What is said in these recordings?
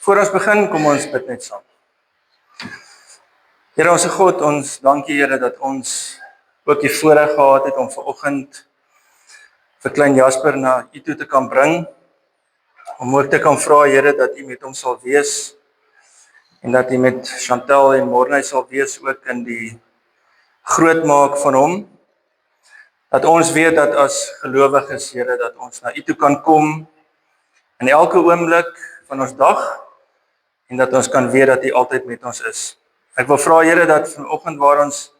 Voor ons begin, kom ons bid net saam. Here ons God, ons dankie Here dat ons ook die voorreg gehad het om vanoggend vir klein Jasper na U toe te kan bring, om ook te kan vra Here dat U met hom sal wees en dat U met Chantel en Morney sal wees ook in die grootmaak van hom. Dat ons weet dat as gelowiges Here dat ons na U toe kan kom in elke oomblik van ons dag en dat ons kan weet dat U altyd met ons is. Ek wil vra Here dat vanoggend waar ons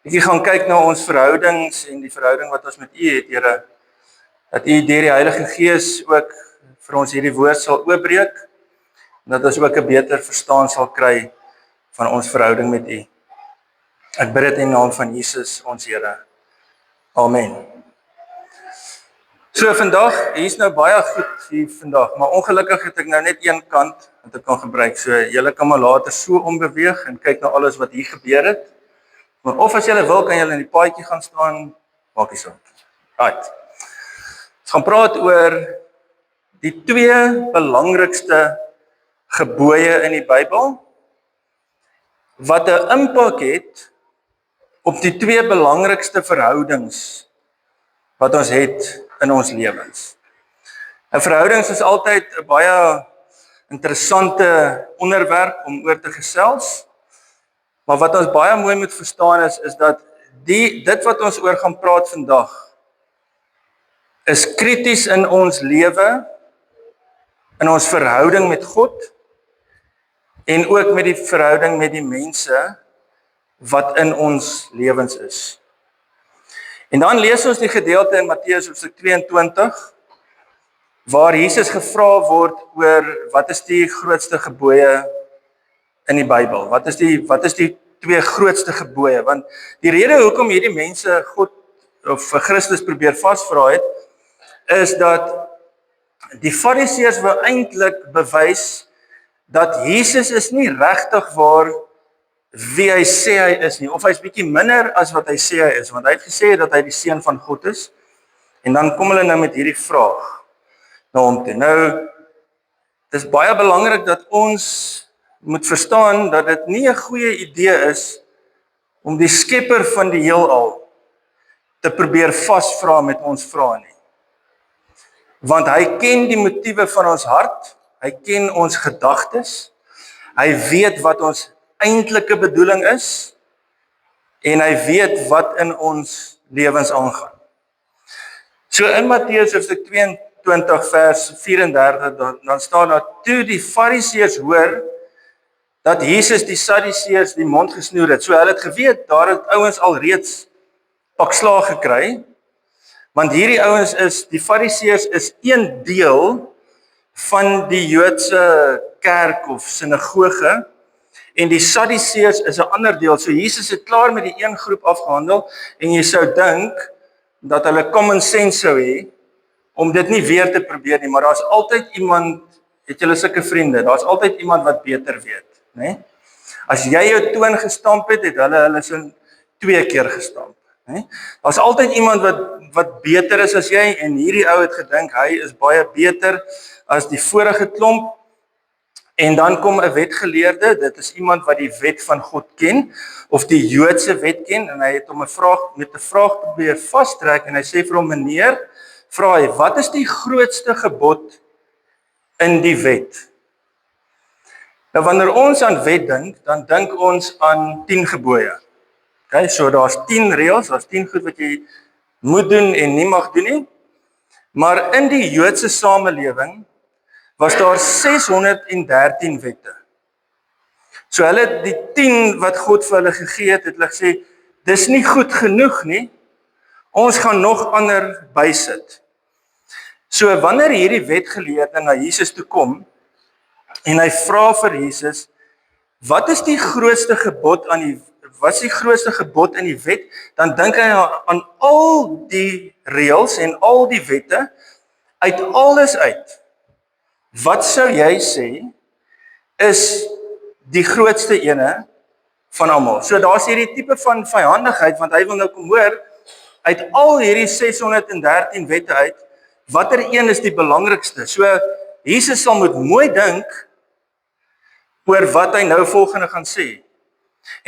bietjie gaan kyk na ons verhoudings en die verhouding wat ons met U het, Here, dat U deur die Heilige Gees ook vir ons hierdie woord sal oopbreek en dat ons ook 'n beter verstaan sal kry van ons verhouding met U. Ek bid dit in die naam van Jesus, ons Here. Amen. So vandag, hier's nou baie goed hier vandag, maar ongelukkig het ek nou net een kant wat ek kan gebruik. So julle kan maar later so ombeweeg en kyk na alles wat hier gebeur het. Maar of as julle wil, kan julle in die paadjie gaan staan, maak nie saak. Right. Ons gaan praat oor die 2 belangrikste gebooie in die Bybel wat 'n impak het op die 2 belangrikste verhoudings wat ons het in ons lewens. En verhoudings is altyd 'n baie interessante onderwerp om oor te gesels. Maar wat ons baie mooi moet verstaan is dat dit wat ons oor gaan praat vandag is krities in ons lewe, in ons verhouding met God en ook met die verhouding met die mense wat in ons lewens is. En dan lees ons die gedeelte in Matteus hoofstuk 22 waar Jesus gevra word oor wat is die grootste gebooie in die Bybel? Wat is die 2 grootste gebooie? Want die rede hoekom hierdie mense God of vir Christus probeer vasvra het, is dat die Fariseërs wou eintlik bewys dat Jesus is nie regtig waar wie hy sê hy is nie, of hy's bietjie minder as wat hy sê hy is, want hy het gesê dat hy die seun van God is. En dan kom hulle nou met hierdie vraag na hom toe. Nou, dis baie belangrik dat ons moet verstaan dat dit nie 'n goeie idee is om die skepper van die heelal te probeer vasvra met ons vrae nie. Want hy ken die motiewe van ons hart, hy ken ons gedagtes, hy weet wat ons eintlike bedoeling is en hy weet wat in ons lewens aangaan. So in Matteus hoofstuk 22 vers 34 dan staan daar: toe die Fariseërs hoor dat Jesus die Sadduseërs die mond gesnoer het. So hulle het geweet daar het ouens al reeds pak slaag gekry, want hierdie ouens die Fariseërs is een deel van die Joodse kerk of sinagoge en die Sadduseërs is 'n ander deel. So Jesus het klaar met die een groep afgehandel en jy sou dink dat hulle common sense sou hê om dit nie weer te probeer nie, maar daar's altyd iemand, het julle sulke vriende, daar's altyd iemand wat beter weet, né? As jy jou toon gestamp het hulle so 2 keer gestamp, né? Daar's altyd iemand wat beter is as jy en hierdie ou het gedink hy is baie beter as die vorige klomp. En dan kom 'n wetgeleerde, dit is iemand wat die wet van God ken of die Joodse wet ken en hy het hom met 'n vraag probeer vastrek en hy sê vir hom: meneer, vra hy, wat is die grootste gebod in die wet? Nou wanneer ons aan wet dink, dan dink ons aan 10 gebooie. Okay, so daar's 10 reëls, daar's 10 goed wat jy moet doen en nie mag doen nie. Maar in die Joodse samelewing was daar 613 wette. So hulle het die 10 wat God vir hulle gegee het hulle gesê, dis nie goed genoeg nie, ons gaan nog ander bysit. So wanneer hierdie wetgeleerde na Jesus toe kom, en hy vra vir Jesus, wat is die grootste gebod in die wet, dan dink hy aan al die reëls en al die wette, uit alles uit. Wat sou jy sê, is die grootste ene van almal? So daar's hierdie tipe van vyhandigheid, want hy wil nou kom hoor, uit al hierdie 613 wette uit, watter een is die belangrikste? So, Jesus sal moet mooi dink oor wat hy nou volgende gaan sê.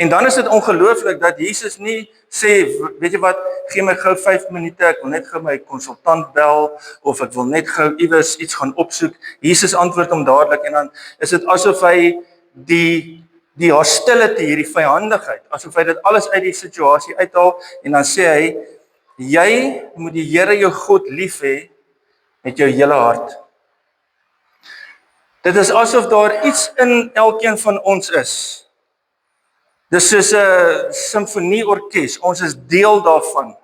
En dan is dit ongelooflik dat Jesus nie sê, weet jy wat, gee my gou 5 minute, ek wil net gou my konsultant bel, of ek wil net gou iewers iets gaan opsoek. Jesus antwoord hom dadelik, en dan is dit asof hy die hostility, hierdie vyandigheid, asof hy dit alles uit die situasie uithaal, en dan sê hy, jy moet die Here jou God lief hê met jou hele hart. Dit is asof daar iets in elkeen van ons is. Dis soos 'n simfonieorkes, ons is deel daarvan.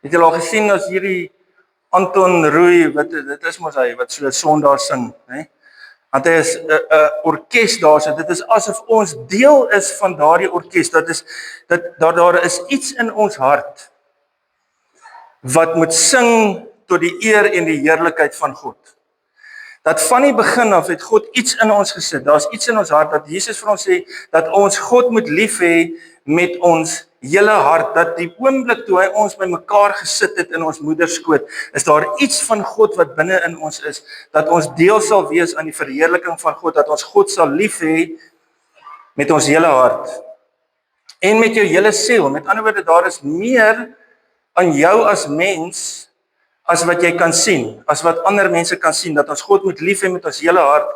Het jy al gesien as hierdie Anton Rooi, dit is mos hy, wat so Sondag sing, né? Want hy is 'n orkes daar, so dit is asof ons deel is van daardie orkes, daar is iets in ons hart, wat moet sing tot die eer en die heerlikheid van God. Dat van die begin af het God iets in ons gesit, daar is iets in ons hart, dat Jesus vir ons sê, dat ons God moet lief hê met ons hele hart, dat die oomblik toe hy ons by mekaar gesit het in ons moederskoot, is daar iets van God wat binne in ons is, dat ons deel sal wees aan die verheerliking van God, dat ons God sal lief hê met ons hele hart, en met jou hele siel. Met ander woorde, daar is meer aan jou as mens, as wat jy kan sien, as wat ander mense kan sien, dat ons God moet lief hê met ons hele hart,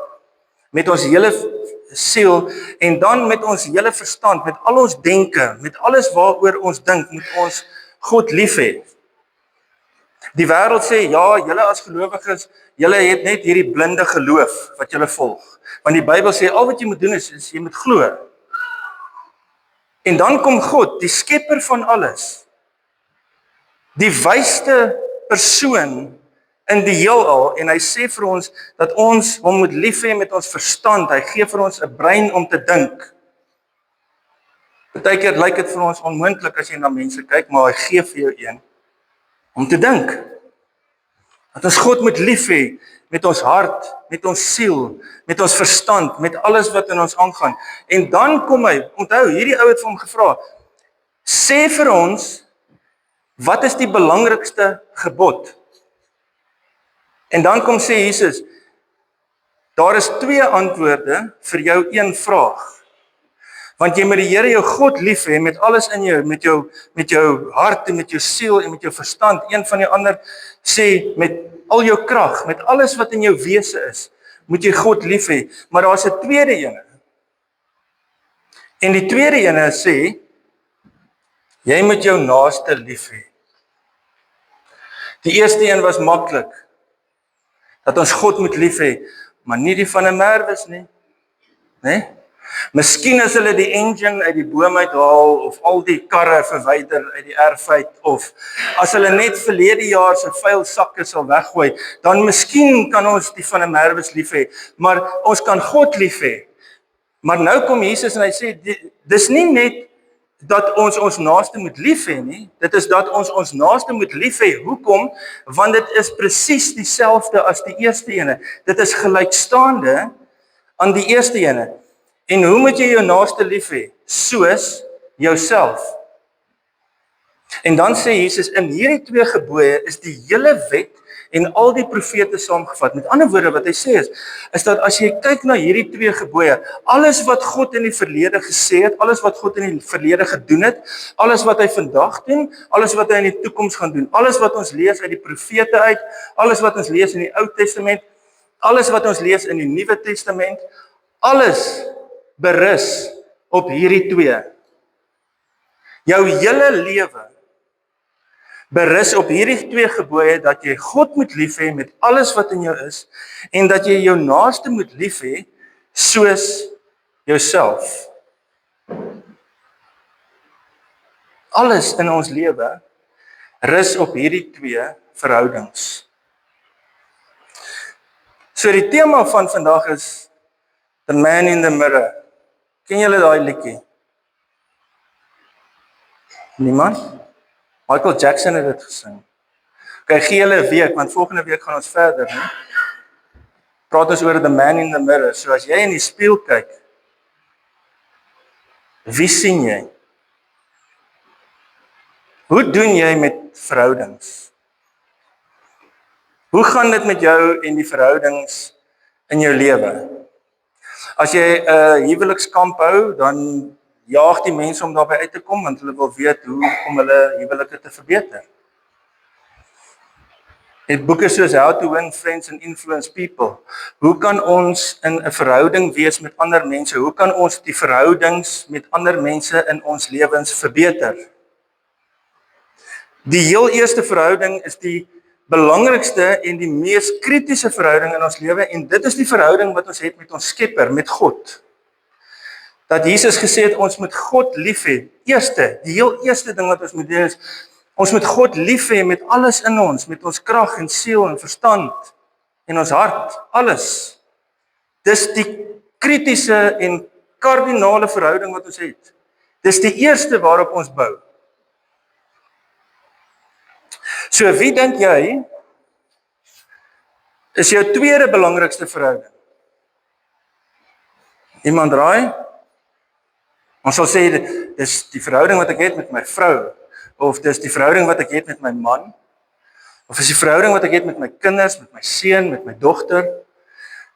met ons hele siel, en dan met ons hele verstand, met al ons denke, met alles waaroor ons dink, moet ons God lief hê. Die wêreld sê, ja, julle as gelowiges, julle het net hierdie blinde geloof, wat julle volg. Want die Bybel sê, al wat jy moet doen is jy moet glo. En dan kom God, die skepper van alles, die wysste persoon in die heelal, en hy sê vir ons dat ons hom moet lief hê met ons verstand. Hy gee vir ons 'n brein om te dink. Partykeer lyk dit vir ons onmoontlik as jy na mense kyk, maar hy gee vir jou een om te dink. Dat ons God moet lief hê met ons hart, met ons siel, met ons verstand, met alles wat in ons aangaan. En dan kom hy, onthou, hierdie ou het vir hom gevra, sê vir ons, wat is die belangrikste gebod? En dan kom sê Jesus, daar is 2 antwoorde vir jou een vraag. Want jy moet die Here jou God lief hê met alles in jou, met jou hart en met jou siel en met jou verstand. Een van die ander sê met al jou krag, met alles wat in jou wese is, moet jy God lief hê. Maar daar's 'n tweede ene. En die tweede ene sê, jy moet jou naaste lief hê. Die eerste een was maklik, dat ons God moet lief hê, maar nie die van 'n Merwes nie. Né? Miskien as hulle die engine uit die boom uithaal, of al die karre verwyder uit die erf uit, of as hulle net verlede jaar se vuil sakke sal weggooi, dan miskien kan ons die van 'n Merwes lief hê, maar ons kan God lief hê. Maar nou kom Jesus en hy sê, dis nie net dat ons naaste moet lief hê nie, dit is dat ons naaste moet lief hê. Hoekom? Want dit is presies dieselfde as die eerste ene. Dit is gelykstaande aan die eerste ene. En hoe moet jy jou naaste lief hê? Soos jouself. En dan sê Jesus, in hierdie 2 gebooie is die hele wet en al die profete saamgevat. Met ander woorde, wat hy sê is dat as jy kyk na hierdie 2 gebooie, alles wat God in die verlede gesê het, alles wat God in die verlede gedoen het, alles wat hy vandag doen, alles wat hy in die toekoms gaan doen, alles wat ons lees uit die profete uit, alles wat ons lees in die Ou Testament, alles wat ons lees in die Nuwe Testament, alles berus op hierdie 2. Jou hele lewe berus op hierdie 2 gebooie, dat jy God moet lief hê met alles wat in jou is, en dat jy jou naaste moet lief hê soos jouself. Alles in ons lewe rus op hierdie 2 verhoudings. So die tema van vandag is The Man in the Mirror. Ken julle daai liedjie? Niemand? Michael Jackson het dit gesing. Okay, gee julle 'n week, want volgende week gaan ons verder, né? Praat ons oor The Man in the Mirror. So as jy in die spieël kyk, wie sien jy? Hoe doen jy met verhoudings? Hoe gaan dit met jou en die verhoudings in jou lewe? As jy 'n huwelikskamp hou, dan jaag die mense om daarby uit te kom, want hulle wil weet hoe om hulle huwelike te verbeter. Het boeke soos How to Win Friends and Influence People. Hoe kan ons in 'n verhouding wees met ander mense? Hoe kan ons die verhoudings met ander mense in ons lewens verbeter? Die heel eerste verhouding is die belangrikste en die mees kritiese verhouding in ons lewe, en dit is die verhouding wat ons het met ons Skepper, met God. Dat Jesus gesê het ons moet God lief hê. Die heel eerste ding wat ons moet doen is ons moet God lief hê met alles in ons, met ons krag en siel en verstand en ons hart, alles. Dis die kritiese en kardinale verhouding wat ons het. Dis die eerste waarop ons bou. So wie dink jy is jou tweede belangrikste verhouding? Iemand raai? Ons sal sê dis die verhouding wat ek het met my vrou, of dis die verhouding wat ek het met my man, of is die verhouding wat ek het met my kinders, met my seun, met my dogter.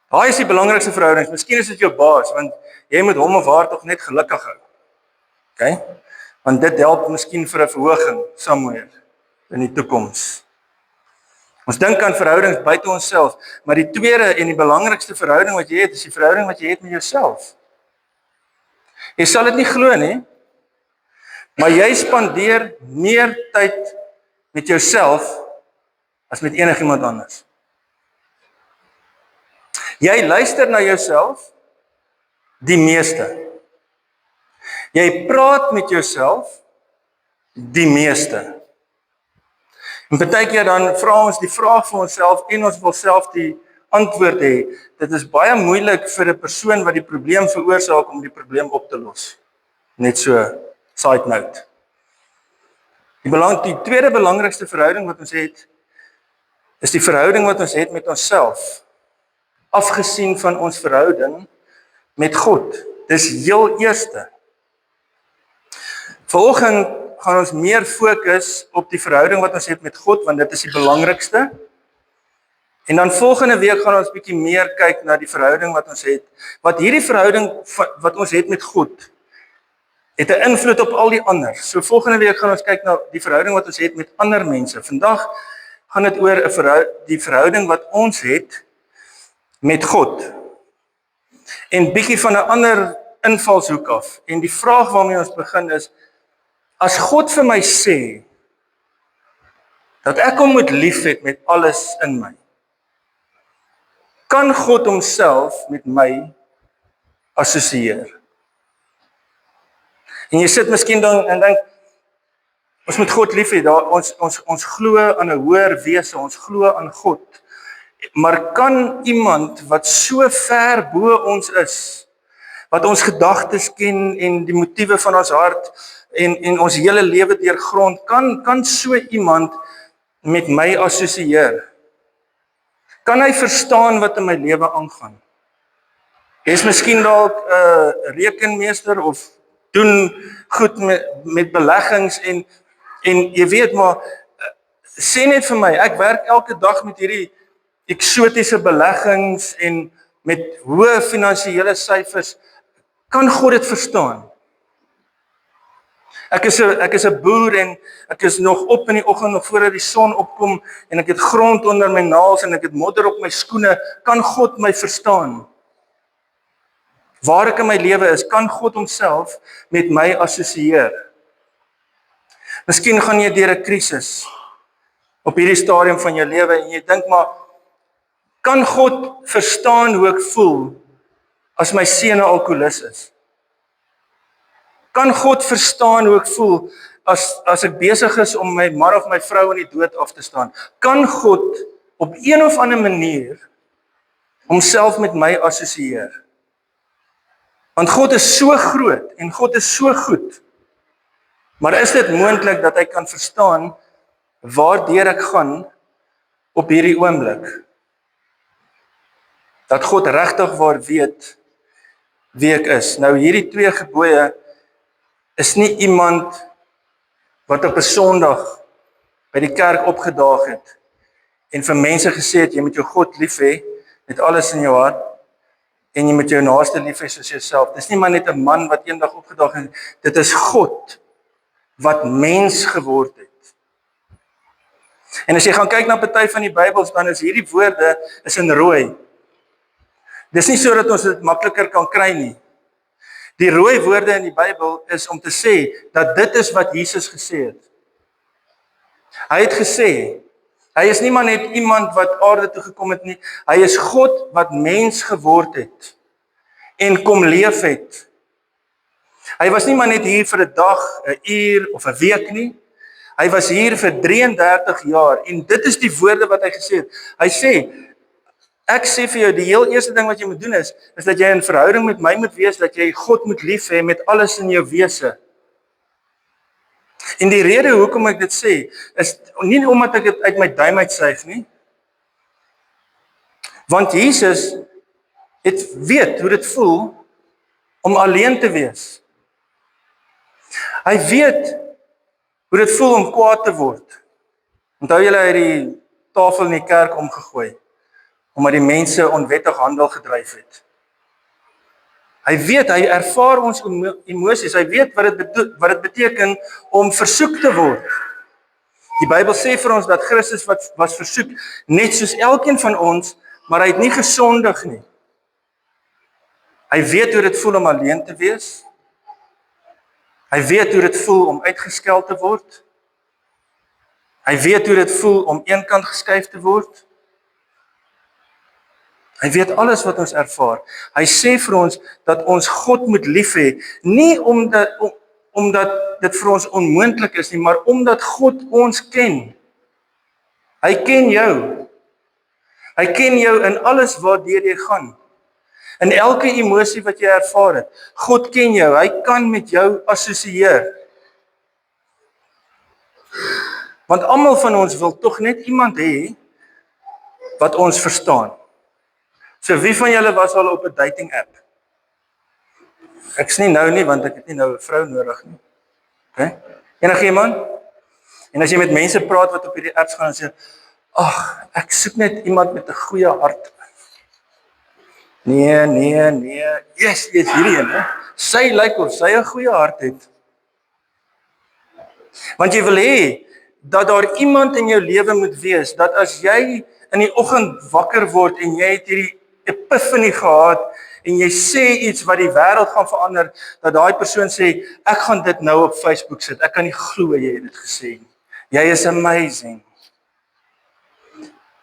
Daai is die belangrikste verhoudings. Miskien is dit jou baas, want jy moet hom of haar tog net gelukkig hou. Okay? Want dit help miskien vir 'n verhoging somewhere in die toekoms. Ons dink aan verhoudings buite onsself, maar die tweede en die belangrikste verhouding wat jy het, is die verhouding wat jy het met jouself. Jy sal dit nie glo nie, maar jy spandeer meer tyd met jouself as met enigiemand anders. Jy luister na jouself die meeste. Jy praat met jouself die meeste. En partykeer dan vra ons die vraag vir onsself en ons wil self die antwoord hê. Dit is baie moeilik vir 'n persoon wat die probleem veroorsaak om die probleem op te los. Net so side note. Die tweede belangrikste verhouding wat ons het, is die verhouding wat ons het met onsself. Afgesien van ons verhouding met God. Dis heel eerste. Vanoggend gaan ons meer fokus op die verhouding wat ons het met God, want dit is die belangrikste. En dan volgende week gaan ons bietjie meer kyk na die verhouding wat ons het. Wat hierdie verhouding wat ons het met God, het 'n invloed op al die ander. So volgende week gaan ons kyk na die verhouding wat ons het met ander mense. Vandag gaan dit oor die verhouding wat ons het met God. En bietjie van 'n ander invalshoek af. En die vraag waarmee ons begin is, as God vir my sê dat ek hom moet lief hê met alles in my, kan God homself met my assosieer? En jy sit miskien dan en dink, ons moet God lief hê, ons glo aan 'n hoër wese, ons glo aan God. Maar kan iemand wat so ver bo ons is, wat ons gedagtes ken en die motiewe van ons hart en ons hele lewe deurgrond, kan so iemand met my assosieer? Kan hy verstaan wat in my lewe aangaan? Jy's miskien dalk 'n rekenmeester of doen goed met beleggings en jy weet maar, sê net vir my, ek werk elke dag met hierdie eksotiese beleggings en met hoë finansiële syfers. Kan God dit verstaan? Ek is 'n boer en ek is nog op in die oggend nog voordat die son opkom en ek het grond onder my naels en ek het modder op my skoene. Kan God my verstaan? Waar ek in my lewe is, kan God homself met my assosieer? Miskien gaan jy deur 'n krisis op hierdie stadium van jou lewe en jy dink maar, kan God verstaan hoe ek voel as my seun 'n alkoholist is? Kan God verstaan hoe ek voel as ek besig is om my man of my vrou in die dood af te staan? Kan God op een of ander manier homself met my assosieer? Want God is so groot en God is so goed. Maar is dit moontlik dat hy kan verstaan waardeur ek gaan op hierdie oomblik? Dat God regtig waar weet wie ek is. Nou hierdie twee gebooie is nie iemand wat op 'n Sondag by die kerk opgedaag het en vir mense gesê het, jy moet jou God lief hê met alles in jou hart en jy moet jou naaste lief hê soos jouself. Dis nie maar net 'n man wat eendag opgedaag het, dit is God wat mens geword het. En as jy gaan kyk na party van die Bybels, dan is hierdie woorde is in rooi. Dis nie sodat ons dit makliker kan kry nie. Die rooi woorde in die Bybel is om te sê dat dit is wat Jesus gesê het. Hy het gesê, hy is nie maar net iemand wat aarde toe gekom het nie, hy is God wat mens geword het en kom leef het. Hy was nie maar net hier vir 'n dag, 'n uur of 'n week nie. Hy was hier vir 33 jaar en dit is die woorde wat hy gesê het. Hy sê, ek sê vir jou, die heel eerste ding wat jy moet doen is dat jy in verhouding met my moet wees, dat jy God moet lief hê met alles in jou wese. En die rede hoekom ek dit sê, is nie omdat ek dit uit my duim uitsuig nie, want Jesus het weet hoe dit voel om alleen te wees. Hy weet hoe dit voel om kwaad te word. Onthou julle hy het die tafel in die kerk omgegooi, omdat die mense onwettig handel gedryf het. Hy weet, hy ervaar ons emosies, hy weet wat dit beteken om versoek te word. Die Bybel sê vir ons dat Christus was versoek, net soos elkeen van ons, maar hy het nie gesondig nie. Hy weet hoe dit voel om alleen te wees. Hy weet hoe dit voel om uitgeskel te word. Hy weet hoe dit voel om eenkant geskuif te word. Hy weet alles wat ons ervaar. Hy sê vir ons dat ons God moet lief hê, nie omdat dit vir ons onmoontlik is nie, maar omdat God ons ken. Hy ken jou. Hy ken jou in alles waardeur jy gaan. In elke emosie wat jy ervaar het. God ken jou, hy kan met jou assosieer. Want almal van ons wil tog net iemand hê wat ons verstaan. So wie van julle was al op 'n dating app? Ek's nie nou nie, want ek het nie nou 'n vrou nodig nie. Okay? Enigiemand? En as jy met mense praat wat op hierdie apps gaan en sê, ag, ek soek net iemand met 'n goeie hart. Nee. Yes, hierdie een, hè. Sy lyk of sy 'n goeie hart het. Want jy wil hê dat daar iemand in jou lewe moet wees, dat as jy in die oggend wakker word en jy het hierdie epiphany gehad en jy sê iets wat die wêreld gaan verander, dat daai persoon sê, ek gaan dit nou op Facebook sit. Ek kan nie glo jy het dit gesê nie. Jy is amazing.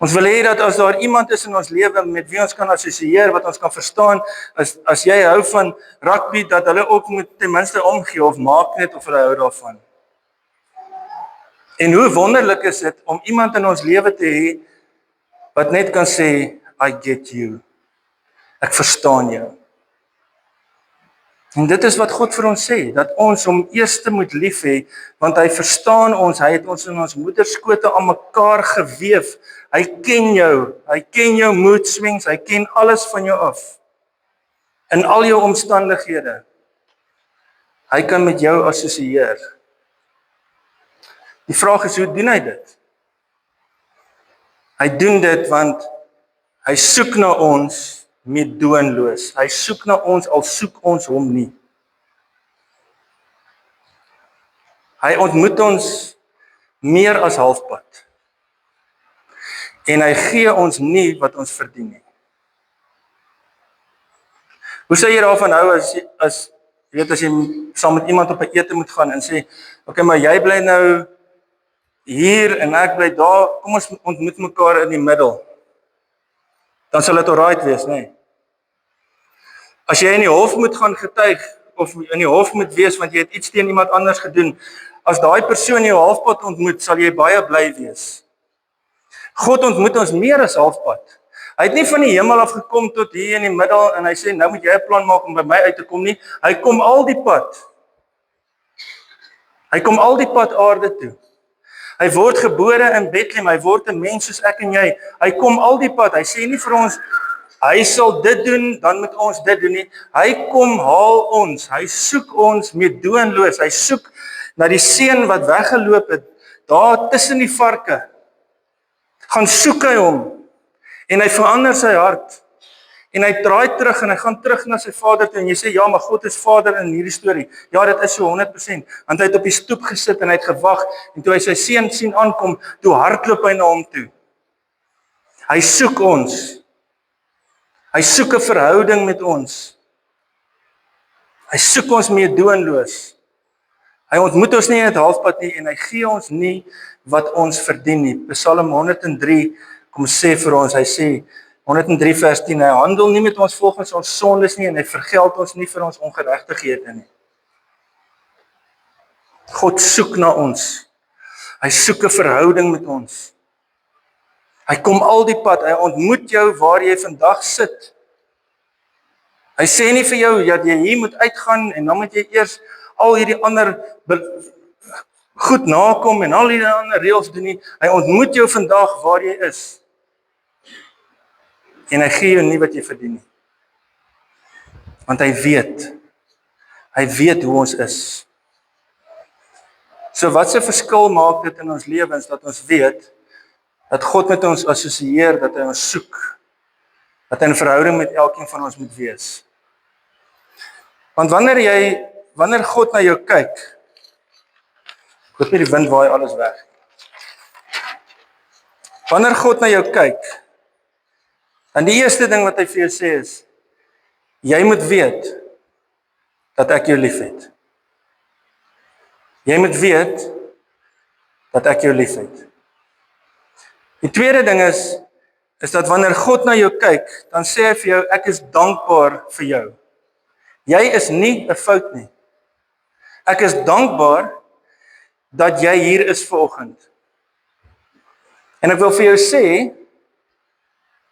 Ons wil hê dat as daar iemand is in ons lewe met wie ons kan assosieer, wat ons kan verstaan, as jy hou van rugby, dat hulle ook moet ten minste omgee of maak net of hulle hou daarvan. En hoe wonderlik is dit om iemand in ons lewe te hê wat net kan sê, I get you. Ek verstaan jou. En dit is wat God vir ons sê, dat ons hom eerste moet lief hê, want hy verstaan ons, hy het ons in ons moederskote aan mekaar geweef. Hy ken jou mood swings, hy ken alles van jou af. In al jou omstandighede. Hy kan met jou assosieer. Die vraag is, hoe doen hy dit? Hy doen dit want hy soek na ons meedoenloos. Hy soek na ons al soek ons hom nie. Hy ontmoet ons meer as halfpad. En hy gee ons nie wat ons verdien nie. Hoe sou jy daarvan hou as jy saam met iemand op 'n ete moet gaan en sê, okay, maar jy bly nou hier en ek bly daar, kom ons ontmoet mekaar in die middel. Dan sal dit alright wees, nee. As jy in die hof moet gaan getuig, of in die hof moet wees, want jy het iets teen iemand anders gedoen, as daai persoon jou halfpad ontmoet, sal jy baie bly wees. God ontmoet ons meer as halfpad. Hy het nie van die hemel af gekom tot hier in die middel, en hy sê, nou moet jy 'n plan maak om by my uit te kom nie. Hy kom al die pad. Hy kom al die pad aarde toe. Hy word gebore in Bethlehem, hy word 'n mens soos ek en jy. Hy kom al die pad, hy sê nie vir ons, hy sal dit doen, dan moet ons dit doen nie. Hy kom haal ons, hy soek ons meedoenloos, hy soek na die seun wat weggeloop het, daar tussen die varke, gaan soek hy hom, en hy verander sy hart, en hy draai terug, en hy gaan terug na sy vader toe, en jy sê, ja, maar God is vader in hierdie storie. Ja, dit is so 100%, want hy het op die stoep gesit, en hy het gewag, en toe hy sy seun sien aankom, toe hardloop hy na hom toe. Hy soek ons. Hy soek 'n verhouding met ons. Hy soek ons meedoenloos. Hy ontmoet ons nie in het halfpad nie, en hy gee ons nie wat ons verdien nie. Psalm 103 kom sê vir ons, hy sê, 103 vers 10, hy handel nie met ons volgens ons sondes nie, en hy vergeld ons nie vir ons ongeregtighede nie. God soek na ons. Hy soek 'n verhouding met ons. Hy kom al die pad, hy ontmoet jou waar jy vandag sit. Hy sê nie vir jou dat jy hier moet uitgaan en dan moet jy eers al hierdie ander goed nakom en al hierdie ander reëls doen nie. Hy ontmoet jou vandag waar jy is. En hy gee jou nie wat jy verdien nie. Want hy weet hoe ons is. So wat se verskil maak dit in ons lewens dat ons weet dat God met ons assosieer, dat hy ons soek, dat hy 'n verhouding met elkeen van ons moet wees. Want wanneer God na jou kyk, ek hoop nie die wind waai alles weg. Wanneer God na jou kyk, dan die eerste ding wat hy vir jou sê is, jy moet weet dat ek jou liefhet. Jy moet weet dat ek jou liefhet. Die tweede ding is dat wanneer God na jou kyk, dan sê hy vir jou, ek is dankbaar vir jou. Jy is nie 'n fout nie. Ek is dankbaar dat jy hier is vanoggend. En ek wil vir jou sê,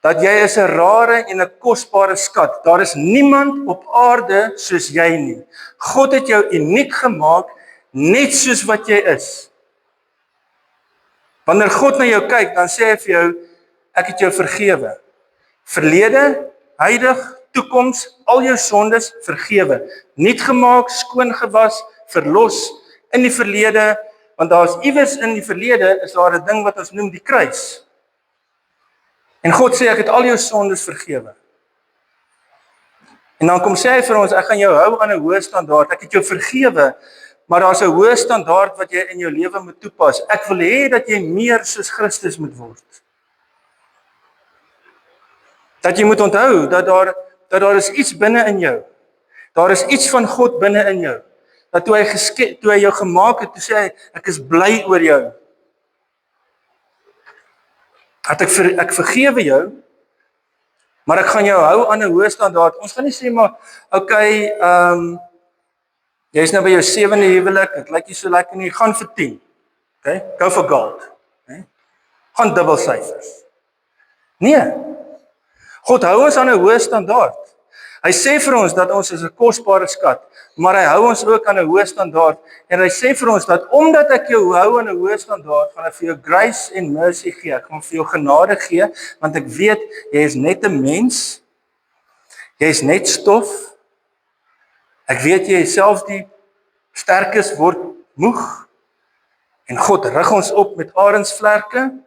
dat jy is 'n rare en 'n kosbare skat. Daar is niemand op aarde soos jy nie. God het jou uniek gemaak, net soos wat jy is. Wanneer God na jou kyk, dan sê hy vir jou, ek het jou vergewe. Verlede, huidig, toekoms, al jou sondes vergewe. Nuut gemaak, skoon gewas, verlos in die verlede, want daar is iewers in die verlede, is daar 'n ding wat ons noem die kruis. En God sê, ek het al jou sondes vergewe. En dan kom sê hy vir ons, ek gaan jou hou aan 'n hoë standaard, ek het jou vergewe, maar daar's 'n hoë standaard wat jy in jou lewe moet toepas. Ek wil hê dat jy meer soos Christus moet word. Dat jy moet onthou, dat daar is iets binne in jou. Daar is iets van God binne in jou. Dat toe hy jou gemaak het, toe sê hy, ek is bly oor jou. Dat ek vergewe jou, maar ek gaan jou hou aan 'n hoë standaard. Ons gaan nie sê maar, okay, jy is nou by jou 7de huwelik, dit lyk nie so lekker nie, gaan vir 10. Okay, go for gold. Okay? Gaan dubbel syfers. Nee. God hou ons aan 'n hoë standaard. Hy sê vir ons dat ons is 'n kosbare skat, maar hy hou ons ook aan 'n hoë standaard en hy sê vir ons dat omdat ek jou hou aan 'n hoë standaard, gaan ek vir jou grace en mercy gee. Ek gaan vir jou genade gee, want ek weet jy is net 'n mens. Jy is net stof. Ek weet jy selfs die sterkes word moeg. En God rig ons op met arensvlerke.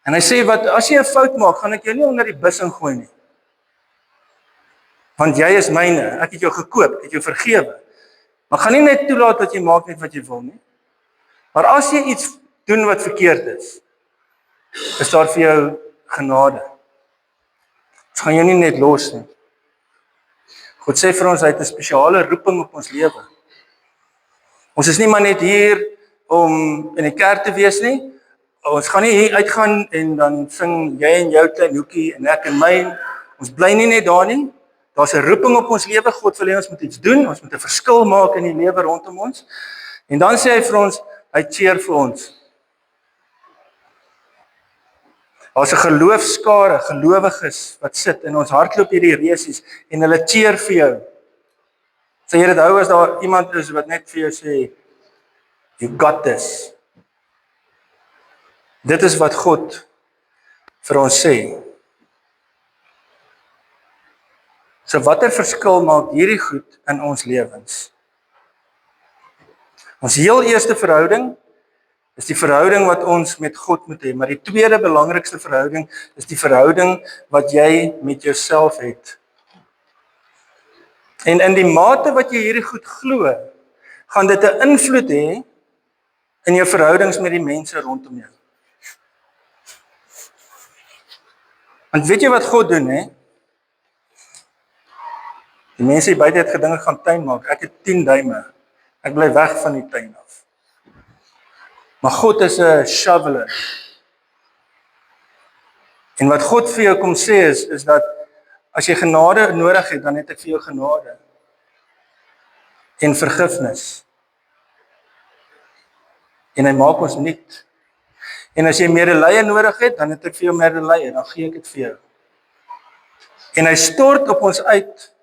En hy sê, wat as jy 'n fout maak, gaan ek jou nie onder die bus ingooi nie. Want jy is myne, ek het jou gekoop, ek het jou vergewe. Maar gaan nie net toelaat dat jy maak net wat jy wil nie. Maar as jy iets doen wat verkeerd is daar vir jou genade. Ons gaan jou nie net los nie. God sê vir ons, hy het 'n spesiale roeping op ons lewe. Ons is nie maar net hier om in die kerk te wees nie. Ons gaan nie hier uitgaan en dan sing jy en jou klein hoekie en ek en my. Ons bly nie net daar nie. Daar's 'n roeping op ons lewe. God wil hê ons moet iets doen. Ons moet 'n verskil maak in die lewe rondom ons. En dan sê hy vir ons, hy cheer vir ons. Daar's 'n geloofskare, gelowiges wat sit en ons hardloop hierdie resies en hulle cheer vir jou. Sê jy dit hou as daar iemand is wat net vir jou sê, you got this. Dit is wat God vir ons sê. So watter verskil maak hierdie goed in ons lewens? Ons heel eerste verhouding is die verhouding wat ons met God moet hê, maar die tweede belangrikste verhouding is die verhouding wat jy met jouself het. En in die mate wat jy hierdie goed glo, gaan dit 'n invloed hê in jou verhoudings met die mense rondom jou. Want weet jy wat God doen, hè? Die mense hier buite het gedink ek gaan tuin maak. Ek het 10 duime. Ek bly weg van die tuin af. Maar God is 'n shoveler. En wat God vir jou kom sê is dat as jy genade nodig het, dan het ek vir jou genade. En vergifnis. En hy maak ons nuut. En as jy medelee nodig het, dan het ek vir jou medelee, dan gee ek dit vir jou. En hy stort op ons uit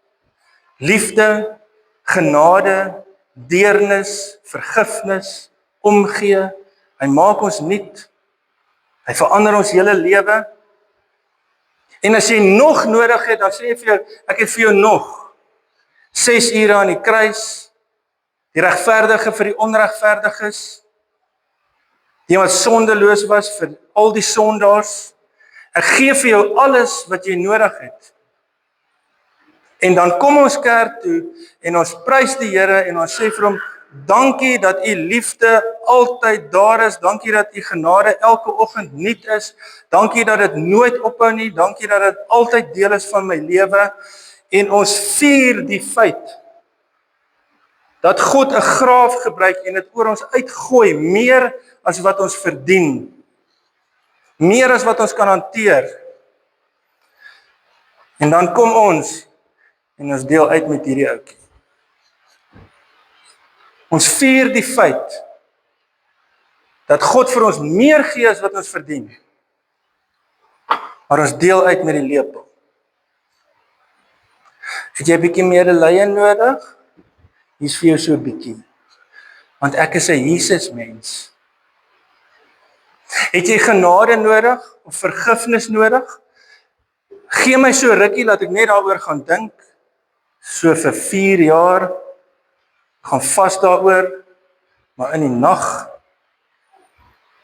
liefde, genade, deernis, vergifnis, omgee. Hy maak ons nuut. Hy verander ons hele lewe. En as jy nog nodig het, dan sê hy vir jou, ek het vir jou nog 6 ure aan die kruis, die regverdige vir die onregverdiges, die wat sondeloos was vir al die sondaars. Ek gee vir jou alles wat jy nodig het. En dan kom ons kerk toe en ons prys die Here en ons sê vir hom, dankie dat u liefde altyd daar is, dankie dat u genade elke oggend nuut is, dankie dat dit nooit ophou nie, dankie dat dit altyd deel is van my lewe. En ons vier die feit dat God 'n graaf gebruik en dit oor ons uitgooi, meer as wat ons verdien, meer as wat ons kan hanteer. En dan kom ons en ons deel uit met hierdie ouetjie. Ons vier die feit dat God vir ons meer gee as wat ons verdien, maar ons deel uit met die lepel. Het jy 'n bietjie medelee nodig? Hier's vir jou so 'n bietjie. Want ek is 'n Jesus mens. Het jy genade nodig of vergifnis nodig? Gee my so rukkie dat ek net daaroor gaan dink. So vir 4 jaar gaan vas daaroor, maar in die nag,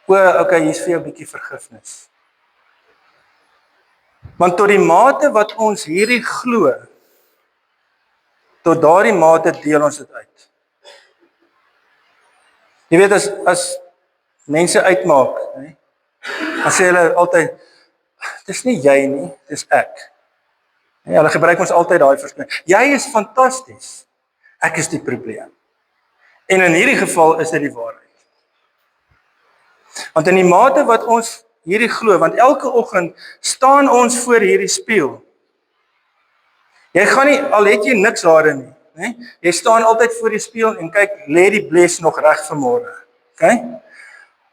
okay, hier's vir jou 'n bietjie vergifnis. Want tot die mate wat ons hierdie glo, tot daardie mate deel ons dit uit. Jy weet, as mense uitmaak, nee, dan sê hulle altyd, dis nie jy nie, dis ek. Ja, hulle gebruik ons altyd daai verskoning. Jy is fantasties. Ek is die probleem. En in hierdie geval is dit die waarheid. Want in die mate wat ons hierdie glo, want elke oggend staan ons voor hierdie spieël. Jy gaan nie, al het jy niks hare nie, né? Jy staan altyd voor die spieël en kyk, lê die bles nog reg vir môre. Okay?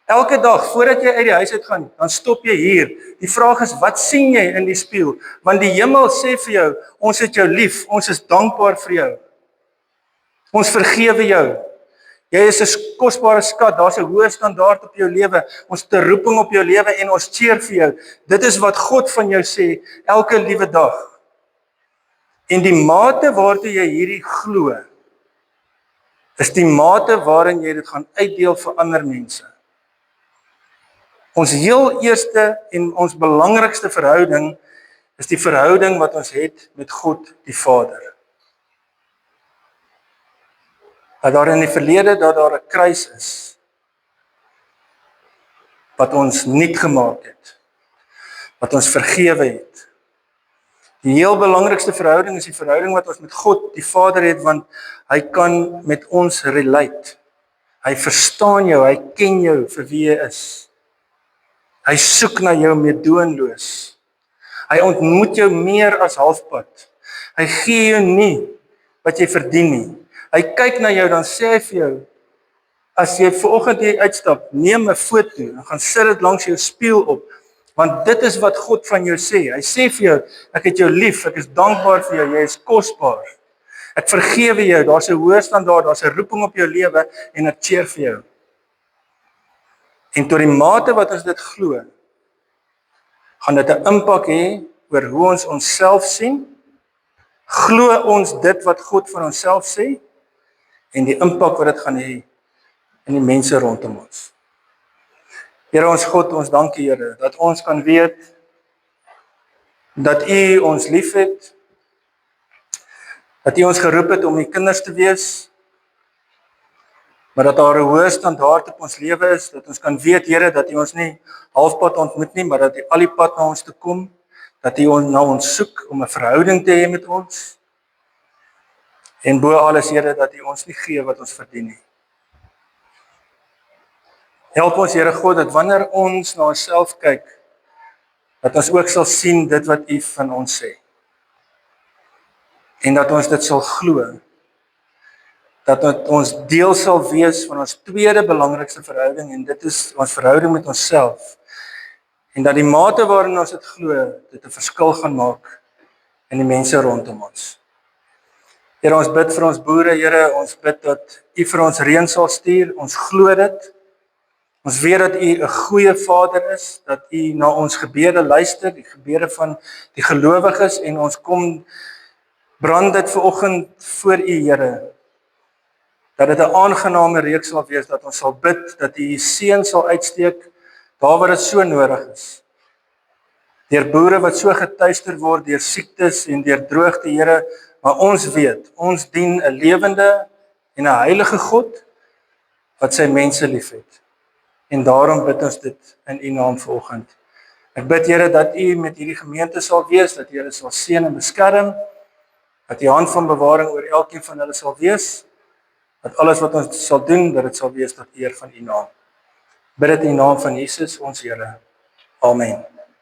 Elke dag voordat jy uit die huis uit gaan, dan stop jy hier. Die vraag is, wat sien jy in die spieël? Want die hemel sê vir jou, ons het jou lief, ons is dankbaar vir jou. Ons vergewe jou. Jy is 'n kosbare skat, daar's 'n hoë standaard op jou lewe. Ons het 'n roeping op jou lewe en ons cheer vir jou. Dit is wat God van jou sê elke liewe dag. En die mate waartoe jy hierdie glo, is die mate waarin jy dit gaan uitdeel vir ander mense. Ons heel eerste en ons belangrikste verhouding is die verhouding wat ons het met God die Vader. Dat daar in die verlede dat daar 'n kruis is wat ons nuut gemaak het, wat ons vergewe het. Die heel belangrikste verhouding is die verhouding wat ons met God die Vader het, want hy kan met ons relate. Hy verstaan jou, hy ken jou vir wie jy is. Hy soek na jou meedoenloos. Hy ontmoet jou meer as halfpad. Hy gee jou nie wat jy verdien nie. Hy kyk na jou, dan sê hy vir jou, as jy vanoggend hier uitstap, neem 'n foto en gaan sit dit langs jou spieël op, want dit is wat God van jou sê. Hy sê vir jou, ek het jou lief, ek is dankbaar vir jou, jy is kosbaar. Ek vergewe jou, daar's 'n hoë standaard, daar's 'n roeping op jou lewe en ek cheer vir jou. En tot die mate wat ons dit glo, gaan dit 'n impak hê oor hoe ons onsself sien. Glo ons dit wat God van onsself sê en die impak wat dit gaan hê en die mense rondom ons. Here ons God, ons dankie Here, dat ons kan weet, dat U ons liefhet, dat U ons geroep het om U kinders te wees, maar dat daar 'n hoë standaard op ons lewe is, dat ons kan weet Here, dat U ons nie halfpad ontmoet nie, maar dat U al die pad na ons toe kom, dat U na ons soek om 'n verhouding te hê met ons, en bo alles Here, dat U ons nie gee wat ons verdien nie. Help ons Here God, dat wanneer ons na onsself kyk, dat ons ook sal sien dit wat U van ons sê. En dat ons dit sal glo. Dat ons deel sal wees van ons tweede belangrikste verhouding, en dit is ons verhouding met onsself. En dat die mate waarin ons dit glo, dit 'n verskil gaan maak in die mense rondom ons. Here, ons bid vir ons boere, Here, ons bid dat U vir ons reën sal stuur, ons glo dit. Ons weet dat U 'n goeie Vader is, dat U na ons gebede luister, die gebede van die gelowiges, en ons kom brand dit vanoggend voor U, Here, dat dit 'n aangename reeks sal wees, dat ons sal bid, dat U seën sal uitsteek, daar waar dit so nodig is. Deur boere wat so getuister word, deur siektes en deur droogte, Here, maar ons weet, ons dien 'n lewende en 'n heilige God, wat sy mense liefhet. En daarom bid ons dit in U naam vanoggend. Ek bid Here dat U met hierdie gemeente sal wees, dat U hulle sal seën en beskerm, dat U hand van bewaring oor elkeen van hulle sal wees, dat alles wat ons sal doen, dat dit sal wees tot eer van U naam. Bid dit in die naam van Jesus ons Here. Amen.